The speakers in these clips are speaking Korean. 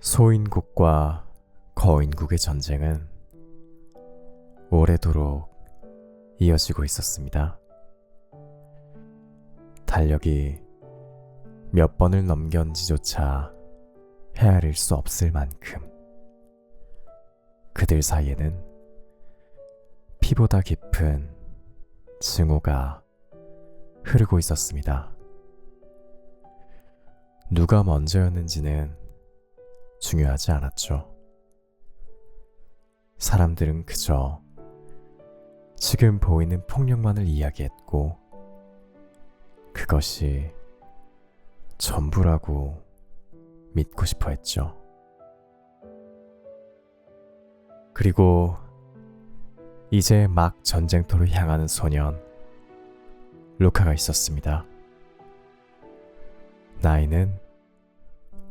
소인국과 거인국의 전쟁은 오래도록 이어지고 있었습니다. 달력이 몇 번을 넘겼는지조차 헤아릴 수 없을 만큼 그들 사이에는 피보다 깊은 증오가 흐르고 있었습니다. 누가 먼저였는지는 중요하지 않았죠. 사람들은 그저 지금 보이는 폭력만을 이야기했고 그것이 전부라고 믿고 싶어 했죠. 그리고 이제 막 전쟁터로 향하는 소년 루카가 있었습니다. 나이는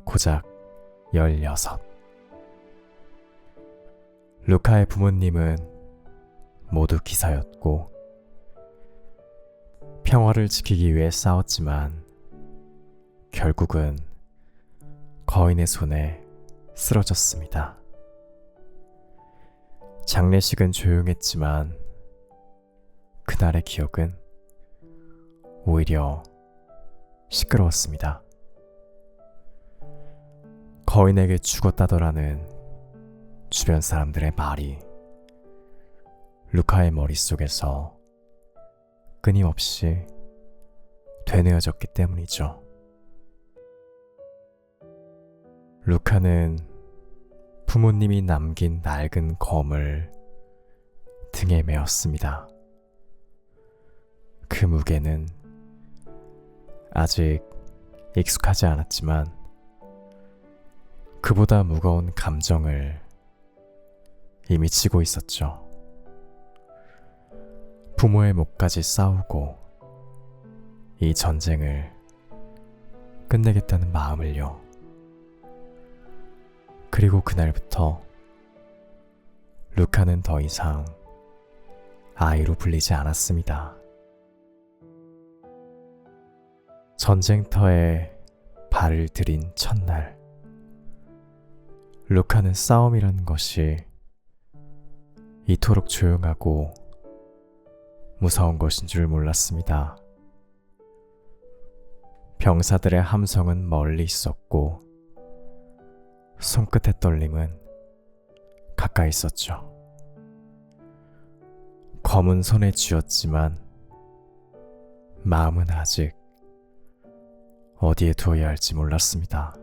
고작 16. 루카의 부모님은 모두 기사였고 평화를 지키기 위해 싸웠지만 결국은 거인의 손에 쓰러졌습니다. 장례식은 조용했지만 그날의 기억은 오히려 시끄러웠습니다. 거인에게 죽었다더라는 주변 사람들의 말이 루카의 머릿속에서 끊임없이 되뇌어졌기 때문이죠. 루카는 부모님이 남긴 낡은 검을 등에 메었습니다. 그 무게는 아직 익숙하지 않았지만 그보다 무거운 감정을 이미 지고 있었죠. 부모의 목까지 싸우고 이 전쟁을 끝내겠다는 마음을요. 그리고 그날부터 루카는 더 이상 아이로 불리지 않았습니다. 전쟁터에 발을 들인 첫날, 루카는 싸움이라는 것이 이토록 조용하고 무서운 것인 줄 몰랐습니다. 병사들의 함성은 멀리 있었고 손끝의 떨림은 가까이 있었죠. 검은 손에 쥐었지만 마음은 아직 어디에 두어야 할지 몰랐습니다.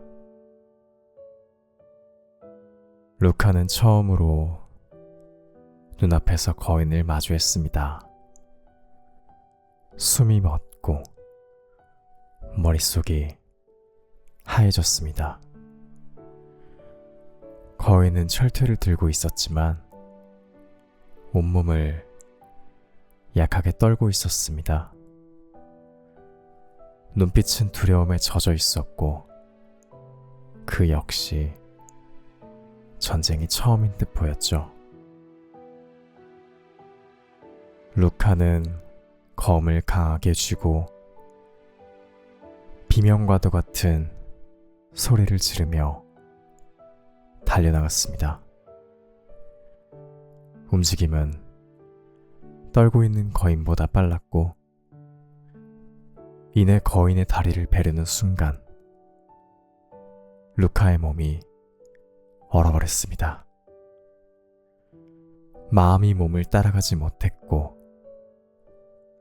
루카는 처음으로 눈앞에서 거인을 마주했습니다. 숨이 멎고 머릿속이 하얘졌습니다. 거인은 철퇴를 들고 있었지만 온몸을 약하게 떨고 있었습니다. 눈빛은 두려움에 젖어 있었고 그 역시 전쟁이 처음인 듯 보였죠. 루카는 검을 강하게 쥐고 비명과도 같은 소리를 지르며 달려나갔습니다. 움직임은 떨고 있는 거인보다 빨랐고 이내 거인의 다리를 베르는 순간 루카의 몸이 얼어버렸습니다. 마음이 몸을 따라가지 못했고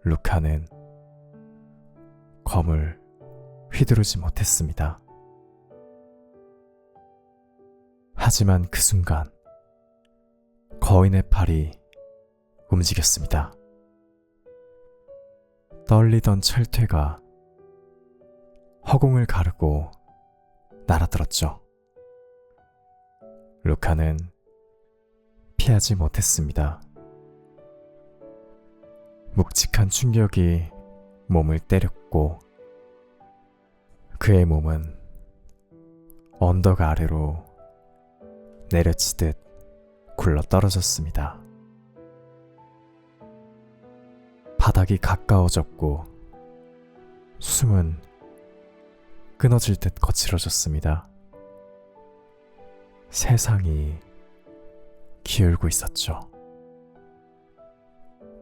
루카는 검을 휘두르지 못했습니다. 하지만 그 순간 거인의 팔이 움직였습니다. 떨리던 철퇴가 허공을 가르고 날아들었죠. 루카는 피하지 못했습니다. 묵직한 충격이 몸을 때렸고 그의 몸은 언덕 아래로 내려치듯 굴러 떨어졌습니다. 바닥이 가까워졌고 숨은 끊어질 듯 거칠어졌습니다. 세상이 기울고 있었죠.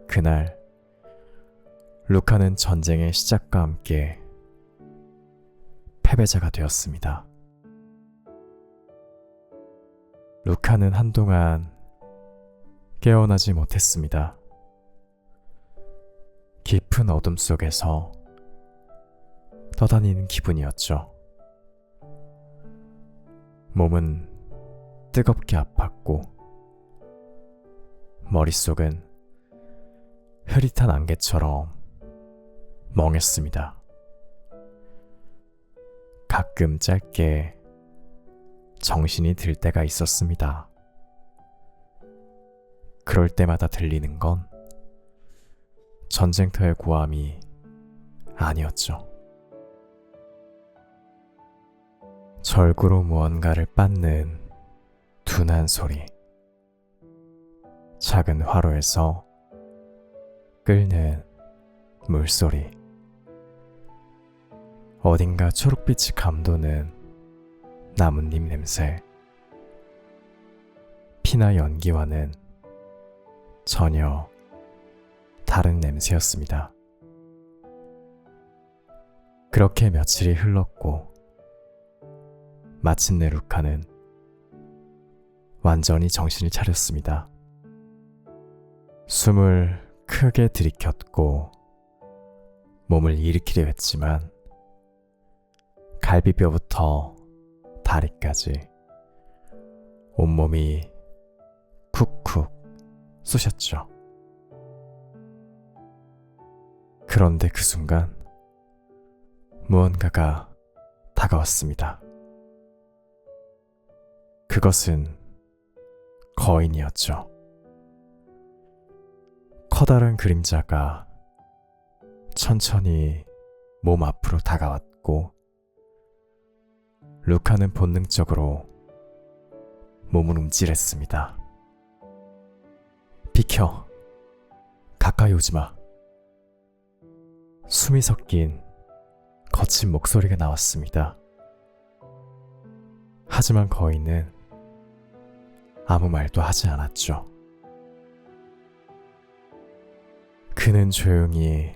그날 루카는 전쟁의 시작과 함께 패배자가 되었습니다. 루카는 한동안 깨어나지 못했습니다. 깊은 어둠 속에서 떠다니는 기분이었죠. 몸은 뜨겁게 아팠고 머릿속은 흐릿한 안개처럼 멍했습니다. 가끔 짧게 정신이 들 때가 있었습니다. 그럴 때마다 들리는 건 전쟁터의 고함이 아니었죠. 절구로 무언가를 빻는 둔한 소리, 작은 화로에서 끓는 물소리, 어딘가 초록빛이 감도는 나뭇잎 냄새, 피나 연기와는 전혀 다른 냄새였습니다. 그렇게 며칠이 흘렀고 마침내 루카는 완전히 정신을 차렸습니다. 숨을 크게 들이켰고 몸을 일으키려 했지만 갈비뼈부터 다리까지 온몸이 쿡쿡 쑤셨죠. 그런데 그 순간 무언가가 다가왔습니다. 그것은 거인이었죠. 커다란 그림자가 천천히 몸 앞으로 다가왔고 루카는 본능적으로 몸을 움찔했습니다. 비켜! 가까이 오지 마! 숨이 섞인 거친 목소리가 나왔습니다. 하지만 거인은 아무 말도 하지 않았죠. 그는 조용히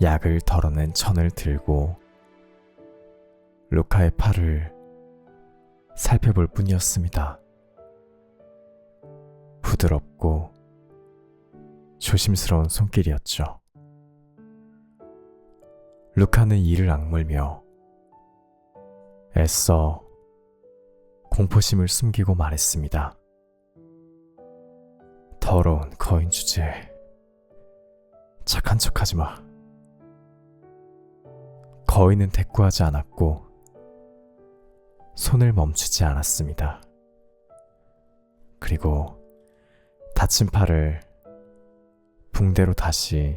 약을 덜어낸 천을 들고 루카의 팔을 살펴볼 뿐이었습니다. 부드럽고 조심스러운 손길이었죠. 루카는 이를 악물며 애써 공포심을 숨기고 말했습니다. 더러운 거인 주제에 착한 척하지 마. 거인은 대꾸하지 않았고 손을 멈추지 않았습니다. 그리고 다친 팔을 붕대로 다시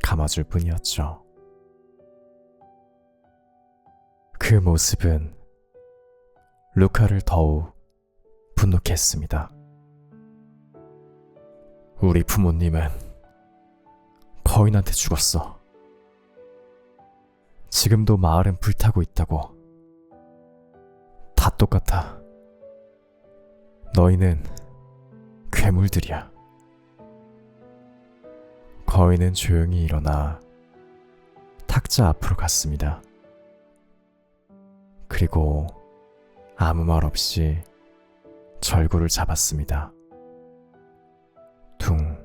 감아줄 뿐이었죠. 그 모습은 루카를 더욱 분노케 했습니다. 우리 부모님은 거인한테 죽었어. 지금도 마을은 불타고 있다고. 다 똑같아. 너희는 괴물들이야. 거인은 조용히 일어나 탁자 앞으로 갔습니다. 그리고 아무 말 없이 절구를 잡았습니다. 둥,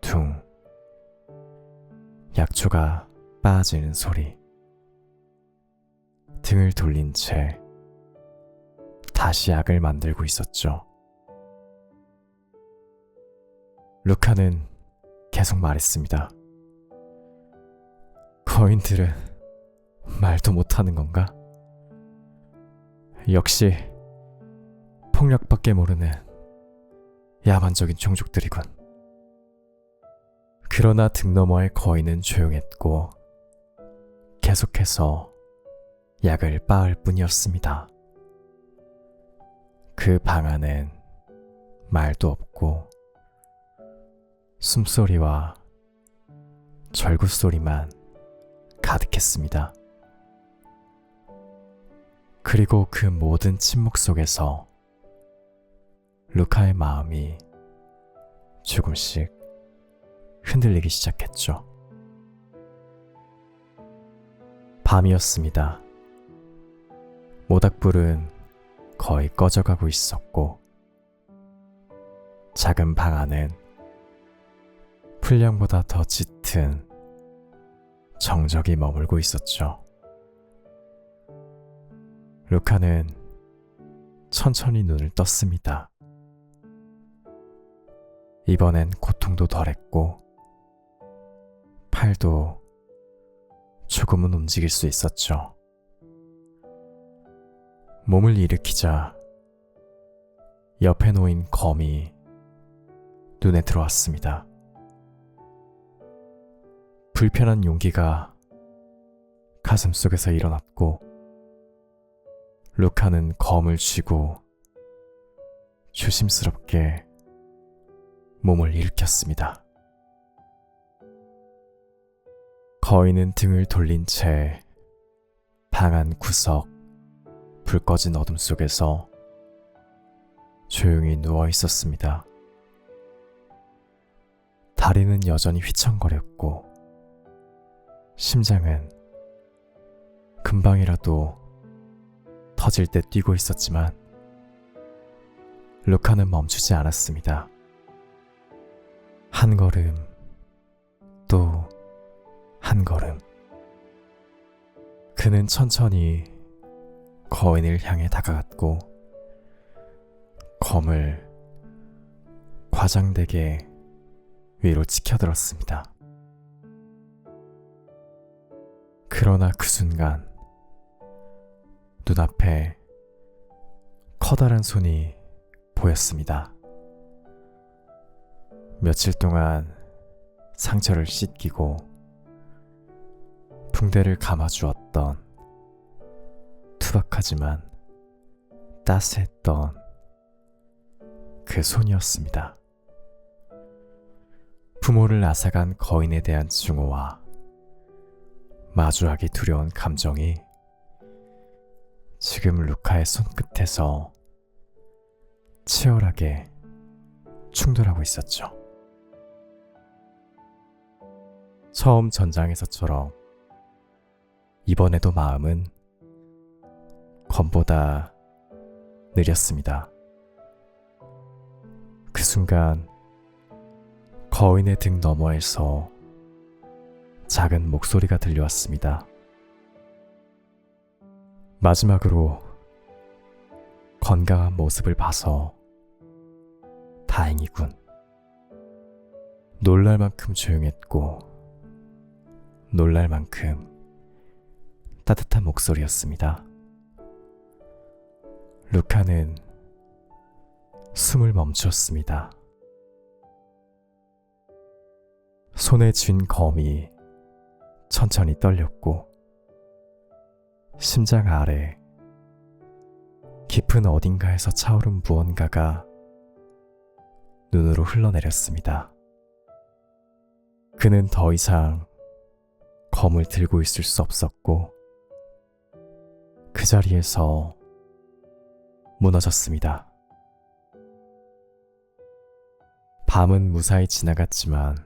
둥. 약초가 빠지는 소리. 등을 돌린 채 다시 약을 만들고 있었죠. 루카는 계속 말했습니다. 거인들은 말도 못하는 건가? 역시 폭력밖에 모르는 야만적인 종족들이군. 그러나 등 너머의 거인은 조용했고 계속해서 약을 빻을 뿐이었습니다. 그 방 안엔 말도 없고 숨소리와 절구소리만 가득했습니다. 그리고 그 모든 침묵 속에서 루카의 마음이 조금씩 흔들리기 시작했죠. 밤이었습니다. 모닥불은 거의 꺼져가고 있었고 작은 방 안은 풀량보다 더 짙은 정적이 머물고 있었죠. 루카는 천천히 눈을 떴습니다. 이번엔 고통도 덜했고 팔도 조금은 움직일 수 있었죠. 몸을 일으키자 옆에 놓인 검이 눈에 들어왔습니다. 불편한 용기가 가슴속에서 일어났고 루카는 검을 쥐고 조심스럽게 몸을 일으켰습니다. 거인은 등을 돌린 채 방 안 구석 불 꺼진 어둠 속에서 조용히 누워 있었습니다. 다리는 여전히 휘청거렸고 심장은 금방이라도 터질 때 뛰고 있었지만 루카는 멈추지 않았습니다. 한 걸음, 또 한 걸음. 그는 천천히 거인을 향해 다가갔고 검을 과장되게 위로 치켜들었습니다. 그러나 그 순간 눈앞에 커다란 손이 보였습니다. 며칠 동안 상처를 씻기고 붕대를 감아주었던 투박하지만 따스했던 그 손이었습니다. 부모를 앗아간 거인에 대한 증오와 마주하기 두려운 감정이 지금 루카의 손끝에서 치열하게 충돌하고 있었죠. 처음 전장에서처럼 이번에도 마음은 검보다 느렸습니다. 그 순간 거인의 등 너머에서 작은 목소리가 들려왔습니다. 마지막으로 건강한 모습을 봐서 다행이군. 놀랄 만큼 조용했고 놀랄 만큼 따뜻한 목소리였습니다. 루카는 숨을 멈추었습니다. 손에 쥔 검이 천천히 떨렸고 심장 아래 깊은 어딘가에서 차오른 무언가가 눈으로 흘러내렸습니다. 그는 더 이상 검을 들고 있을 수 없었고 그 자리에서 무너졌습니다. 밤은 무사히 지나갔지만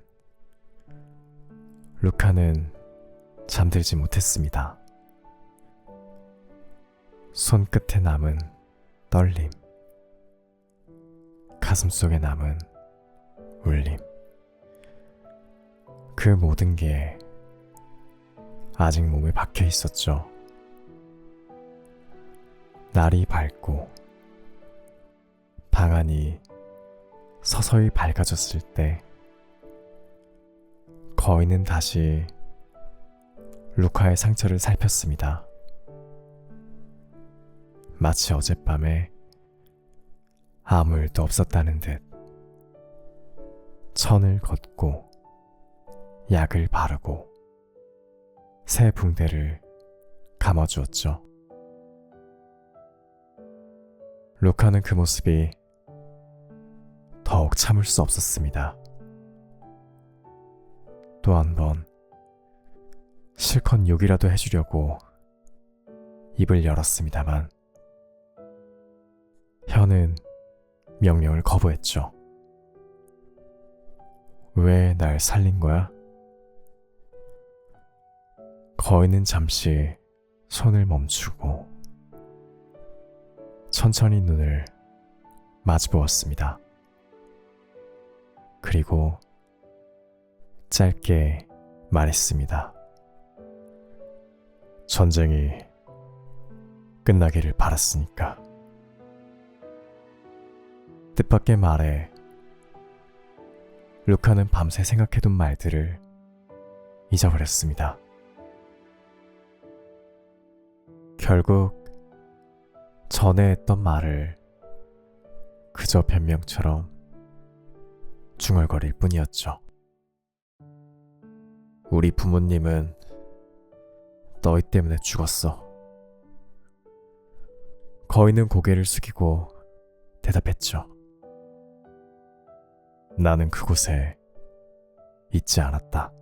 루카는 잠들지 못했습니다. 손끝에 남은 떨림, 가슴속에 남은 울림, 그 모든 게 아직 몸에 박혀 있었죠. 날이 밝고 방 안이 서서히 밝아졌을 때 거인은 다시 루카의 상처를 살폈습니다. 마치 어젯밤에 아무 일도 없었다는 듯 천을 걷고 약을 바르고 새 붕대를 감아주었죠. 루카는 그 모습이 더욱 참을 수 없었습니다. 또 한 번 실컷 욕이라도 해주려고 입을 열었습니다만 현은 명령을 거부했죠. 왜 날 살린 거야? 거인은 잠시 손을 멈추고 천천히 눈을 마주보았습니다. 그리고 짧게 말했습니다. 전쟁이 끝나기를 바랐으니까. 뜻밖의 말에 루카는 밤새 생각해둔 말들을 잊어버렸습니다. 결국 전에 했던 말을 그저 변명처럼 중얼거릴 뿐이었죠. 우리 부모님은 너희 때문에 죽었어. 거인은 고개를 숙이고 대답했죠. 나는 그곳에 있지 않았다.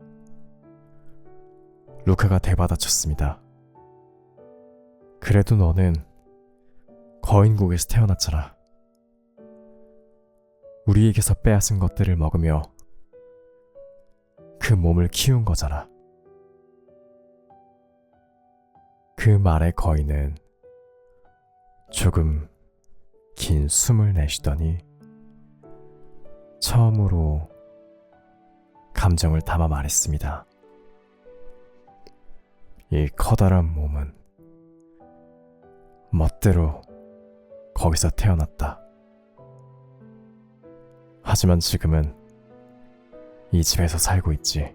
루카가 대받아쳤습니다. 그래도 너는 거인국에서 태어났잖아. 우리에게서 빼앗은 것들을 먹으며 그 몸을 키운 거잖아. 그 말에 거인은 조금 긴 숨을 내쉬더니 처음으로 감정을 담아 말했습니다. 이 커다란 몸은 멋대로 거기서 태어났다. 하지만 지금은 이 집에서 살고 있지.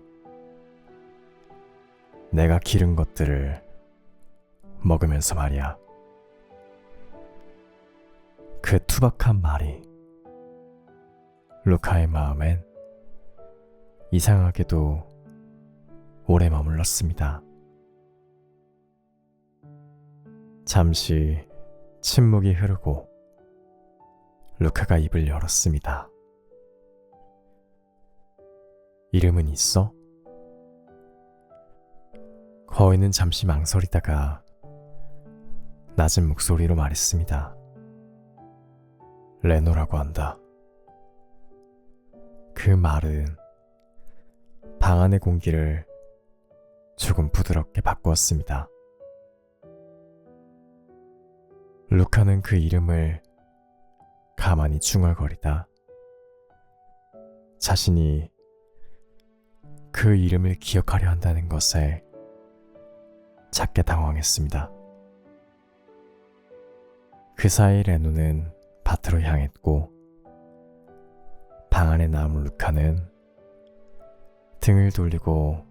내가 기른 것들을 먹으면서 말이야. 그 투박한 말이 루카의 마음엔 이상하게도 오래 머물렀습니다. 잠시 침묵이 흐르고 루카가 입을 열었습니다. 이름은 있어? 거인은 잠시 망설이다가 낮은 목소리로 말했습니다. 레노라고 한다. 그 말은 방 안의 공기를 조금 부드럽게 바꾸었습니다. 루카는 그 이름을 가만히 중얼거리다 자신이 그 이름을 기억하려 한다는 것에 작게 당황했습니다. 그 사이 레노는 밭으로 향했고 방 안에 남은 루카는 등을 돌리고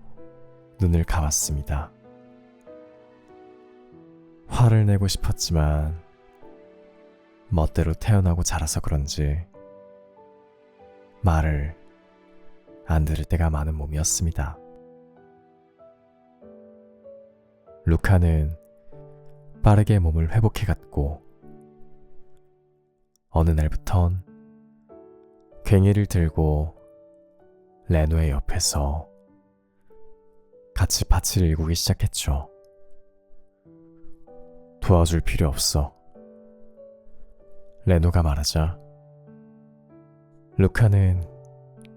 눈을 감았습니다. 화를 내고 싶었지만 멋대로 태어나고 자라서 그런지 말을 안 들을 때가 많은 몸이었습니다. 루카는 빠르게 몸을 회복해갔고 어느 날부턴 괭이를 들고 레노의 옆에서 같이 밭을 일구기 시작했죠. 도와줄 필요 없어. 레노가 말하자 루카는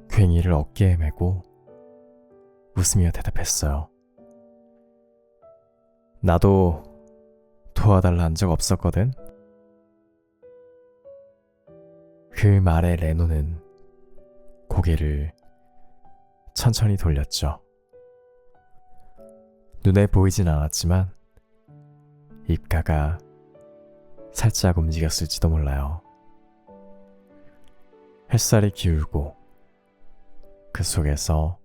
괭이를 어깨에 메고 웃으며 대답했어요. 나도 도와달라 한 적 없었거든. 그 말에 레노는 고개를 천천히 돌렸죠. 눈에 보이진 않았지만 입가가 살짝 움직였을지도 몰라요. 햇살이 기울고 그 속에서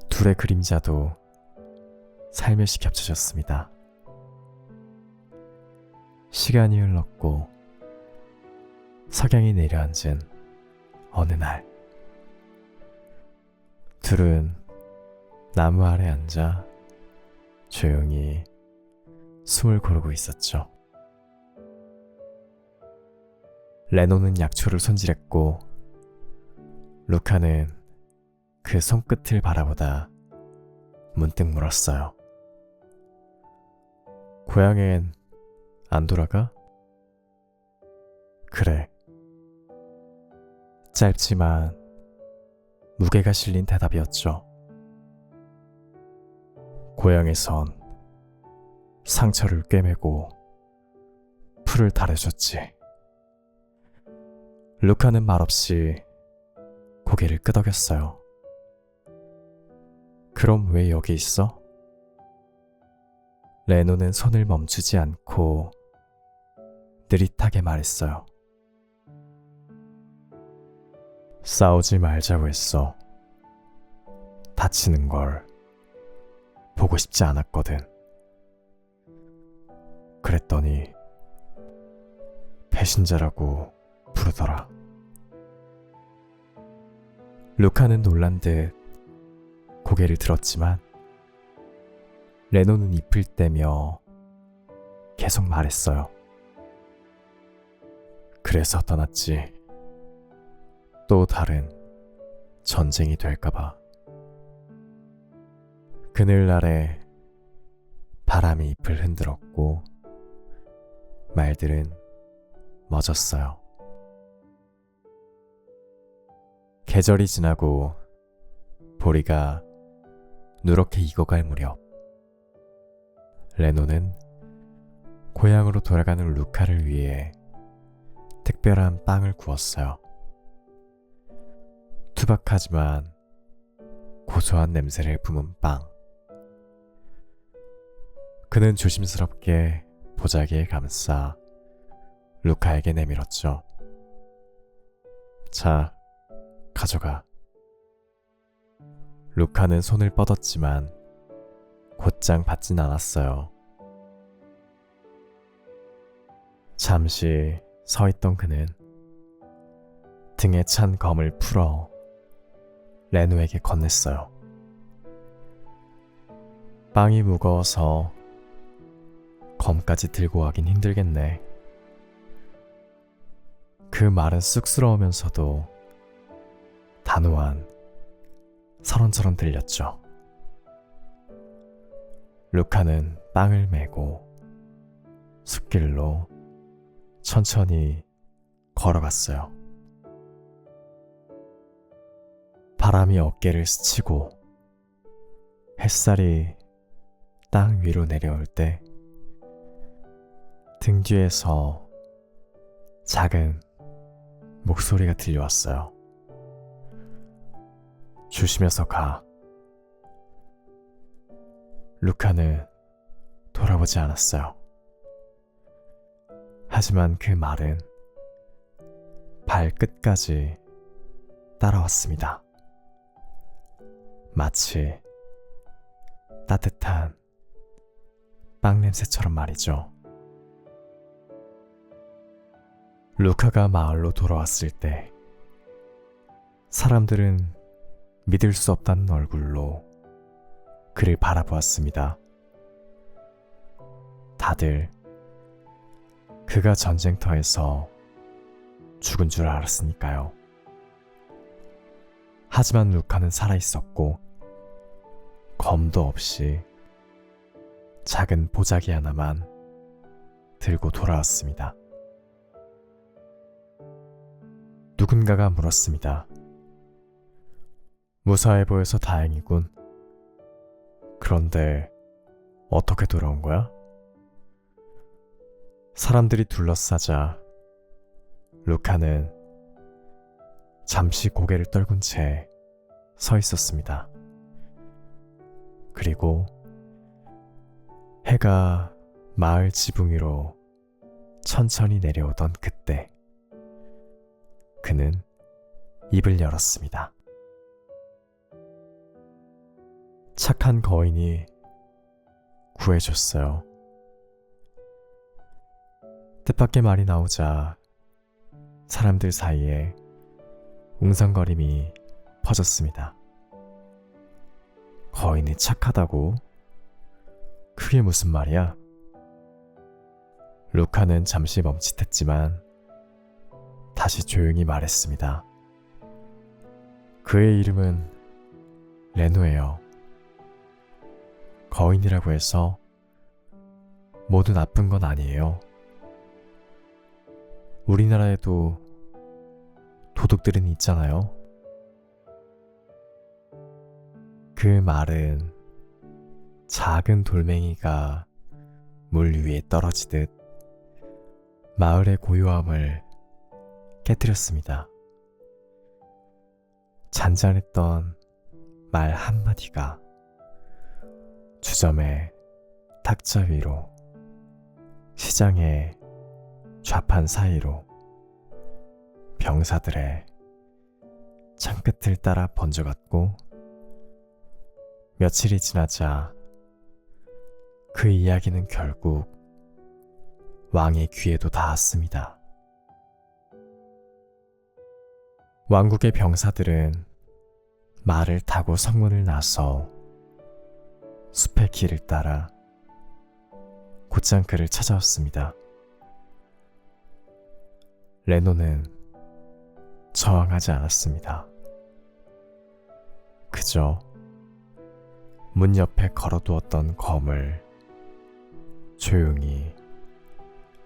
둘의 그림자도 살며시 겹쳐졌습니다. 시간이 흘렀고 석양이 내려앉은 어느 날 둘은 나무 아래 앉아 조용히 숨을 고르고 있었죠. 레노는 약초를 손질했고 루카는 그 손끝을 바라보다 문득 물었어요. 고향엔 안 돌아가? 그래. 짧지만 무게가 실린 대답이었죠. 고향에선 상처를 꿰매고 풀을 달래줬지. 루카는 말없이 고개를 끄덕였어요. 그럼 왜 여기 있어? 레노는 손을 멈추지 않고 느릿하게 말했어요. 싸우지 말자고 했어. 다치는 걸 보고 싶지 않았거든. 그랬더니 배신자라고 부르더라. 루카는 놀란 듯 고개를 들었지만 레노는 입을 떼며 계속 말했어요. 그래서 떠났지. 또 다른 전쟁이 될까봐. 그늘날에 바람이 잎을 흔들었고 말들은 멎었어요. 계절이 지나고 보리가 누렇게 익어갈 무렵 레노는 고향으로 돌아가는 루카를 위해 특별한 빵을 구웠어요. 투박하지만 고소한 냄새를 품은 빵. 그는 조심스럽게 보자기에 감싸 루카에게 내밀었죠. 자, 가져가. 루카는 손을 뻗었지만 곧장 받진 않았어요. 잠시 서 있던 그는 등에 찬 검을 풀어 레노에게 건넸어요. 빵이 무거워서 검까지 들고 가긴 힘들겠네. 그 말은 쑥스러우면서도 단호한 선언처럼 들렸죠. 루카는 빵을 메고 숲길로 천천히 걸어갔어요. 바람이 어깨를 스치고 햇살이 땅 위로 내려올 때 등 뒤에서 작은 목소리가 들려왔어요. 조심해서 가. 루카는 돌아보지 않았어요. 하지만 그 말은 발끝까지 따라왔습니다. 마치 따뜻한 빵 냄새처럼 말이죠. 루카가 마을로 돌아왔을 때 사람들은 믿을 수 없다는 얼굴로 그를 바라보았습니다. 다들 그가 전쟁터에서 죽은 줄 알았으니까요. 하지만 루카는 살아있었고 검도 없이 작은 보자기 하나만 들고 돌아왔습니다. 누군가가 물었습니다. 무사해 보여서 다행이군. 그런데 어떻게 돌아온 거야? 사람들이 둘러싸자 루카는 잠시 고개를 떨군 채 서 있었습니다. 그리고 해가 마을 지붕 위로 천천히 내려오던 그때 그는 입을 열었습니다. 착한 거인이 구해줬어요. 뜻밖의 말이 나오자 사람들 사이에 웅성거림이 퍼졌습니다. 거인이 착하다고? 그게 무슨 말이야? 루카는 잠시 멈칫했지만 다시 조용히 말했습니다. 그의 이름은 레노예요. 거인이라고 해서 모두 나쁜 건 아니에요. 우리나라에도 도둑들은 있잖아요. 그 말은 작은 돌멩이가 물 위에 떨어지듯 마을의 고요함을 깨뜨렸습니다. 잔잔했던 말 한마디가 주점의 탁자 위로, 시장의 좌판 사이로, 병사들의 창끝을 따라 번져갔고, 며칠이 지나자 그 이야기는 결국 왕의 귀에도 닿았습니다. 왕국의 병사들은 말을 타고 성문을 나서 숲의 길을 따라 곧장 그를 찾아왔습니다. 레노는 저항하지 않았습니다. 그저 문 옆에 걸어두었던 검을 조용히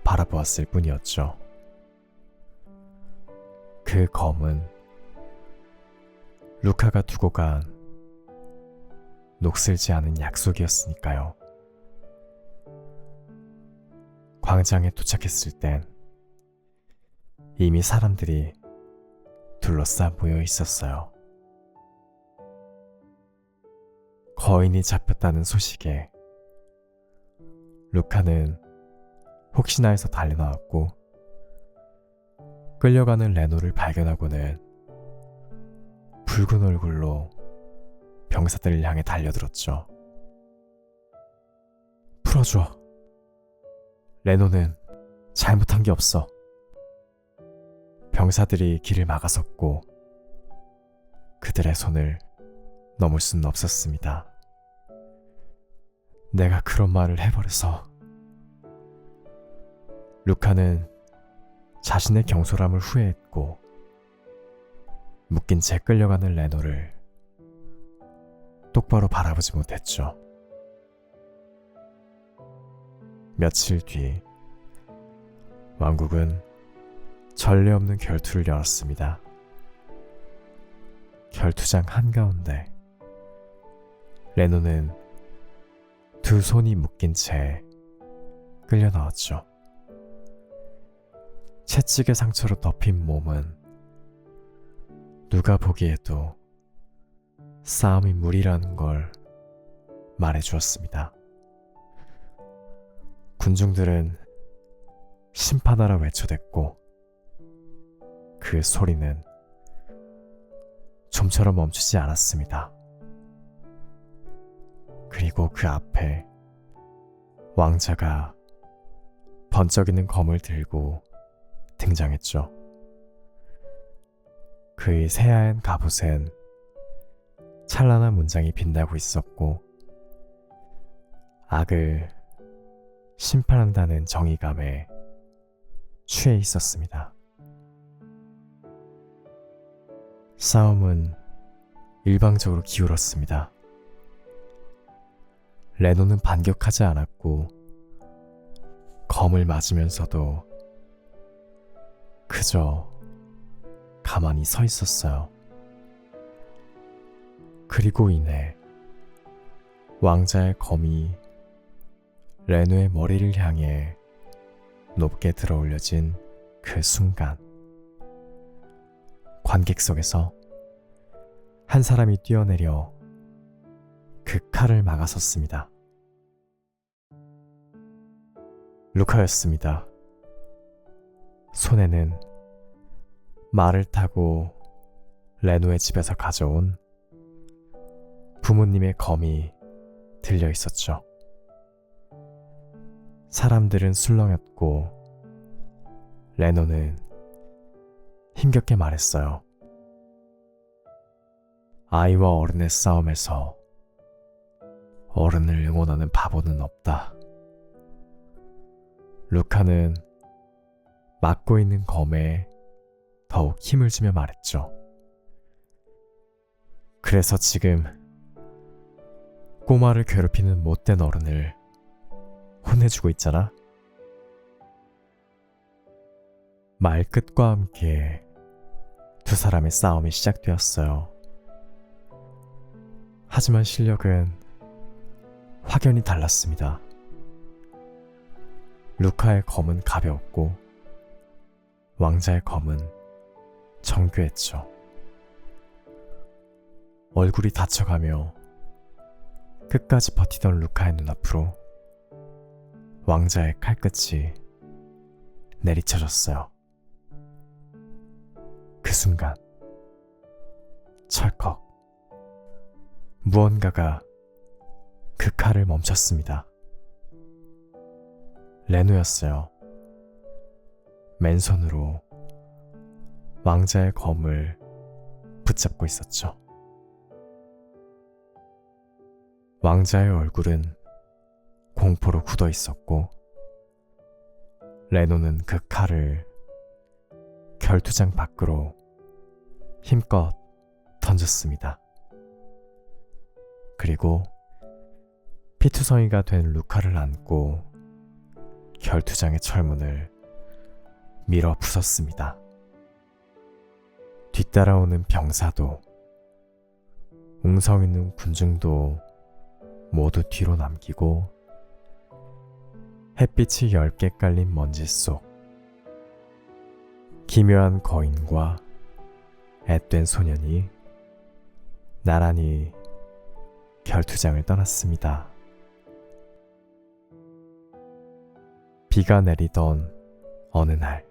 바라보았을 뿐이었죠. 그 검은 루카가 두고 간 녹슬지 않은 약속이었으니까요. 광장에 도착했을 땐 이미 사람들이 둘러싸 모여 있었어요. 거인이 잡혔다는 소식에 루카는 혹시나 해서 달려나왔고, 끌려가는 레노를 발견하고는 붉은 얼굴로 병사들을 향해 달려들었죠. 풀어줘. 레노는 잘못한 게 없어. 병사들이 길을 막아섰고 그들의 손을 넘을 수는 없었습니다. 내가 그런 말을 해버려서. 루카는 자신의 경솔함을 후회했고 묶인 채 끌려가는 레노를 똑바로 바라보지 못했죠. 며칠 뒤 왕국은 전례 없는 결투를 열었습니다. 결투장 한가운데 레노는 두 손이 묶인 채 끌려 나왔죠. 채찍의 상처로 덮인 몸은 누가 보기에도 싸움이 무리라는 걸 말해주었습니다. 군중들은 심판하라 외쳐댔고 그 소리는 좀처럼 멈추지 않았습니다. 그리고 그 앞에 왕자가 번쩍이는 검을 들고 등장했죠. 그의 새하얀 갑옷엔 찬란한 문장이 빛나고 있었고 악을 심판한다는 정의감에 취해 있었습니다. 싸움은 일방적으로 기울었습니다. 레노는 반격하지 않았고 검을 맞으면서도 그저 가만히 서 있었어요. 그리고 이내 왕자의 검이 레노의 머리를 향해 높게 들어올려진 그 순간, 관객석에서 한 사람이 뛰어내려 그 칼을 막아섰습니다. 루카였습니다. 손에는 말을 타고 레노의 집에서 가져온 부모님의 검이 들려 있었죠. 사람들은 술렁였고 레노는 힘겹게 말했어요. 아이와 어른의 싸움에서 어른을 응원하는 바보는 없다. 루카는 막고 있는 검에 더욱 힘을 주며 말했죠. 그래서 지금 꼬마를 괴롭히는 못된 어른을 혼내주고 있잖아. 말끝과 함께 두 사람의 싸움이 시작되었어요. 하지만 실력은 확연히 달랐습니다. 루카의 검은 가벼웠고 왕자의 검은 정교했죠. 얼굴이 다쳐가며 끝까지 버티던 루카의 눈앞으로 왕자의 칼끝이 내리쳐졌어요. 그 순간 철컥 무언가가 그 칼을 멈췄습니다. 레노였어요. 맨손으로 왕자의 검을 붙잡고 있었죠. 왕자의 얼굴은 공포로 굳어 있었고 레노는 그 칼을 결투장 밖으로 힘껏 던졌습니다. 그리고 피투성이가 된 루카를 안고 결투장의 철문을 밀어 부쉈습니다. 뒤따라오는 병사도 웅성 있는 군중도 모두 뒤로 남기고 햇빛이 얇게 깔린 먼지 속 기묘한 거인과 앳된 소년이 나란히 결투장을 떠났습니다. 비가 내리던 어느 날,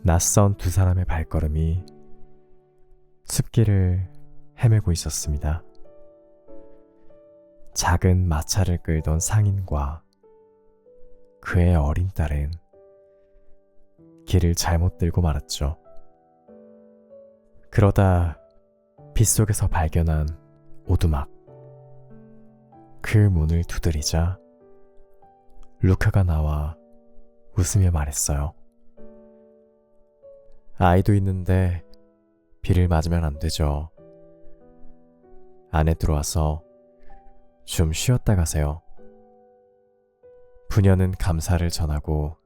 낯선 두 사람의 발걸음이 숲길을 헤매고 있었습니다. 작은 마차를 끌던 상인과 그의 어린 딸은 길을 잘못 들고 말았죠. 그러다 빗속에서 발견한 오두막, 그 문을 두드리자 루카가 나와 웃으며 말했어요. 아이도 있는데 비를 맞으면 안 되죠. 안에 들어와서 좀 쉬었다 가세요. 부녀는 감사를 전하고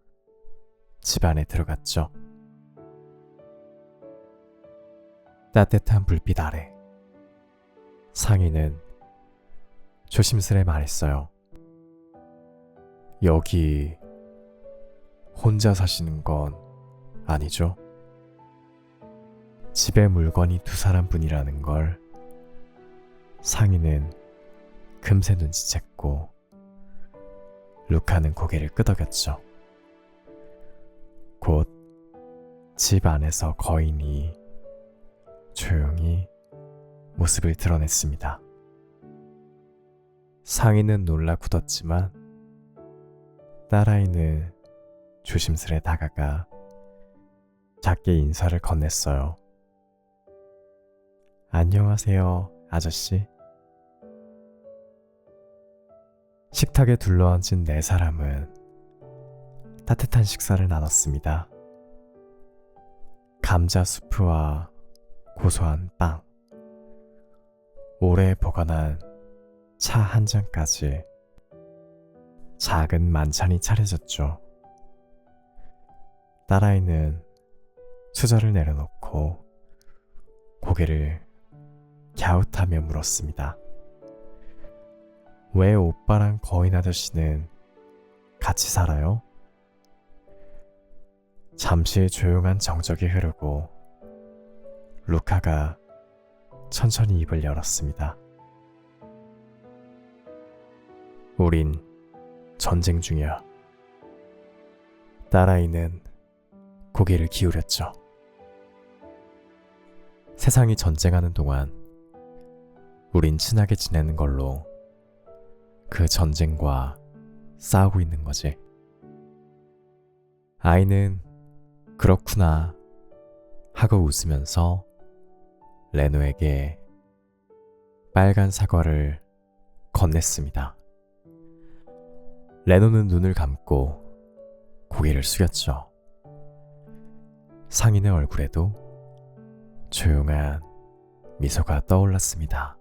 집 안에 들어갔죠. 따뜻한 불빛 아래 상인은 조심스레 말했어요. 여기 혼자 사시는 건 아니죠? 집에 물건이 두 사람뿐이라는 걸 상인은 금세 눈치챘고 루카는 고개를 끄덕였죠. 곧 집 안에서 거인이 조용히 모습을 드러냈습니다. 상인은 놀라 굳었지만 딸아이는 조심스레 다가가 작게 인사를 건넸어요. 안녕하세요, 아저씨. 식탁에 둘러앉은 네 사람은 따뜻한 식사를 나눴습니다. 감자 수프와 고소한 빵, 오래 보관한 차 한 잔까지 작은 만찬이 차려졌죠. 딸아이는 수저를 내려놓고 고개를 갸웃하며 물었습니다. 왜 오빠랑 거인 아저씨는 같이 살아요? 잠시 조용한 정적이 흐르고 루카가 천천히 입을 열었습니다. 우린 전쟁 중이야. 딸아이는 고개를 기울였죠. 세상이 전쟁하는 동안 우린 친하게 지내는 걸로 그 전쟁과 싸우고 있는 거지. 아이는 그렇구나 하고 웃으면서 레노에게 빨간 사과를 건넸습니다. 레노는 눈을 감고 고개를 숙였죠. 상인의 얼굴에도 조용한 미소가 떠올랐습니다.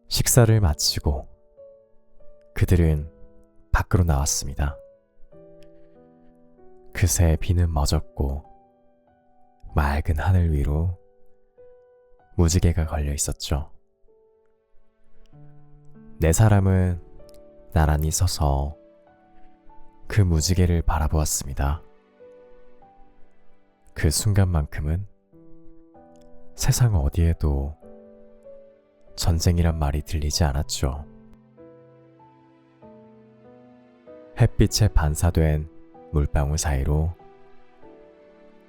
식사를 마치고 그들은 밖으로 나왔습니다. 그새 비는 멎었고 맑은 하늘 위로 무지개가 걸려 있었죠. 네 사람은 나란히 서서 그 무지개를 바라보았습니다. 그 순간만큼은 세상 어디에도 전쟁이란 말이 들리지 않았죠. 햇빛에 반사된 물방울 사이로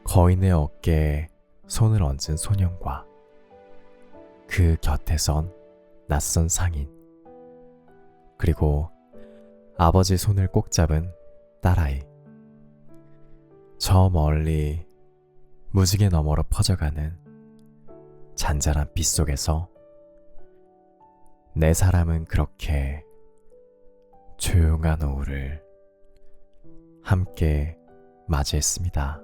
거인의 어깨에 손을 얹은 소년과 그 곁에 선 낯선 상인, 그리고 아버지 손을 꼭 잡은 딸아이. 저 멀리 무지개 너머로 퍼져가는 잔잔한 빛 속에서 네 사람은 그렇게 조용한 오후를 함께 맞이했습니다.